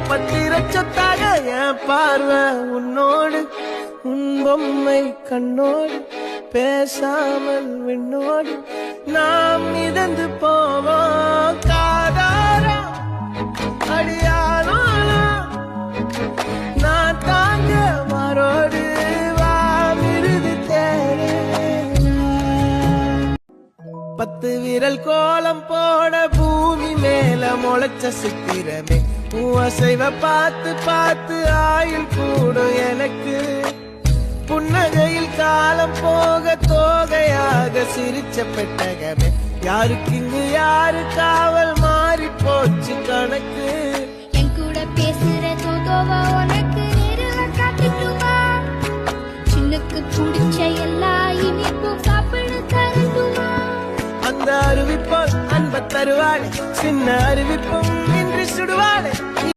பத்திர சொத்தாக என் பார்வை உன்னோடு உன் பொம்மை கண்ணோடு பேசாமல் விண்ணோடு நாம் மிதந்து போவோம் காதாரா அடியாரோ நான் தாங்க மாறோடு வா விருது தேரே 10 விரல் கோலம் போட பூமி மேல முளைச்ச சித்திரமே அசைவ பார்த்து பார்த்து ஆயுள் கூடும் எனக்கு புன்னகையில் காலம் போக தோகையாக சிரிச்ச பெட்டகமே யாருக்கு இங்கு யாரு காவல் மாறி போச்சு கணக்கு என் கூட பேசுற தோதோவா உனக்கு நேரில் காட்டுட்டுமா சின்னுக்கு பிடிச்ச எல்லா இனிப்பும் சாப்பிட தரட்டுமா அந்த அறிவிப்போல் அன்ப தருவாளே சின்ன அறிவிப்பும் இன்றி சுடுவாளே